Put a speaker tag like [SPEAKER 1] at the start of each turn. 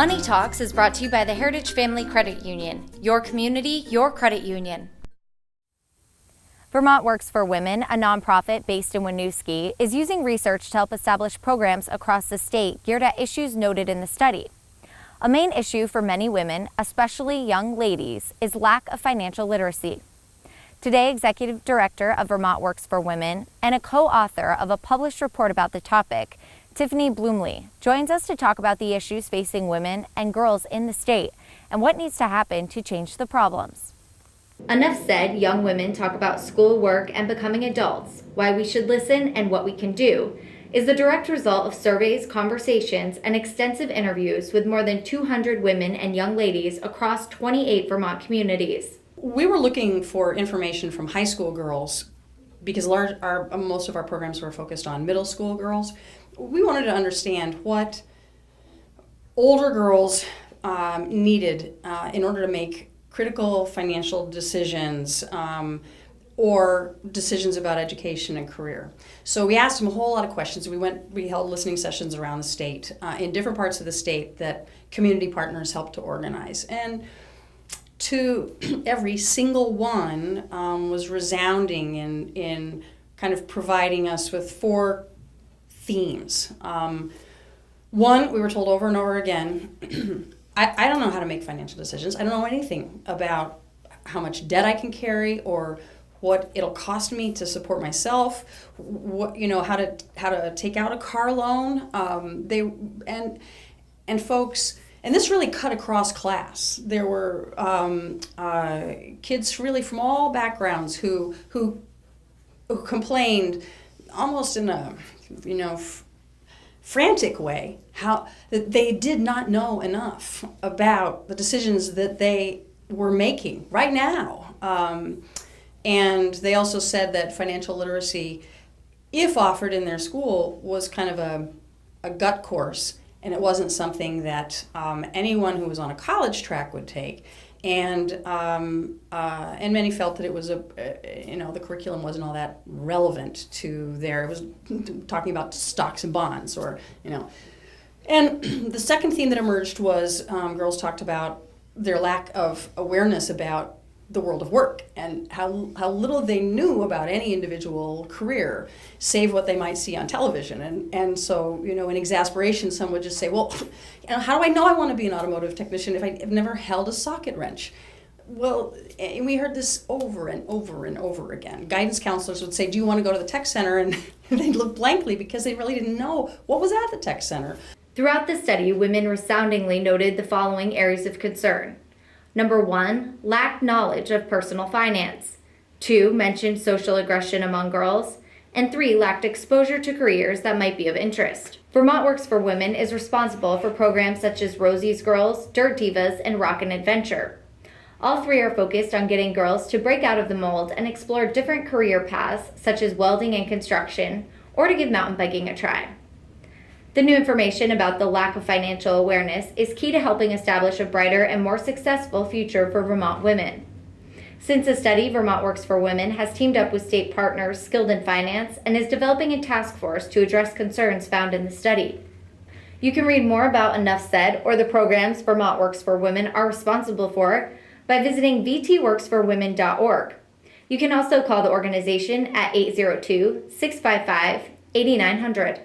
[SPEAKER 1] Money Talks is brought to you by the Heritage Family Credit Union. Your community, your credit union. Vermont Works for Women, a nonprofit based in Winooski, is using research to help establish programs across the state geared at issues noted in the study. A main issue for many women, especially young ladies, is lack of financial literacy. Today, Executive Director of Vermont Works for Women and a co-author of a published report about the topic, Tiffany Bloomley, joins us to talk about the issues facing women and girls in the state and what needs to happen to change the problems. Enough said, young women talk about school, work, and becoming adults. Why we should listen and what we can do is the direct result of surveys, conversations, and extensive interviews with more than 200 women and young ladies across 28 Vermont communities.
[SPEAKER 2] We were looking for information from high school girls because most of our programs were focused on middle school girls. We wanted to understand what older girls needed in order to make critical financial decisions or decisions about education and career. So we asked them a whole lot of questions. We held listening sessions around the state, in different parts of the state that community partners helped to organize. And to every single one was resounding in kind of providing us with four themes. One, we were told over and over again, I don't know how to make financial decisions. I don't know anything about how much debt I can carry or what it'll cost me to support myself, how to take out a car loan. Folks, and this really cut across class. There were kids really from all backgrounds who complained almost in a frantic way how that they did not know enough about the decisions that they were making right now. And they also said that financial literacy, if offered in their school, was kind of a gut course, and it wasn't something that anyone who was on a college track would take. And many felt that it was the curriculum wasn't all that relevant to it was talking about stocks and bonds And the second theme that emerged was girls talked about their lack of awareness about the world of work and how little they knew about any individual career, save what they might see on television. And so, in exasperation, some would just say, well, how do I know I want to be an automotive technician if I've never held a socket wrench? Well, and we heard this over and over and over again. Guidance counselors would say, do you want to go to the tech center? And they'd look blankly because they really didn't know what was at the tech center.
[SPEAKER 1] Throughout the study, women resoundingly noted the following areas of concern. Number 1, lacked knowledge of personal finance. 2, mentioned social aggression among girls. And 3, lacked exposure to careers that might be of interest. Vermont Works for Women is responsible for programs such as Rosie's Girls, Dirt Divas, and Rockin' Adventure. All 3 are focused on getting girls to break out of the mold and explore different career paths such as welding and construction, or to give mountain biking a try. The new information about the lack of financial awareness is key to helping establish a brighter and more successful future for Vermont women. Since the study, Vermont Works for Women has teamed up with state partners skilled in finance and is developing a task force to address concerns found in the study. You can read more about Enough Said or the programs Vermont Works for Women are responsible for by visiting vtworksforwomen.org. You can also call the organization at 802-655-8900.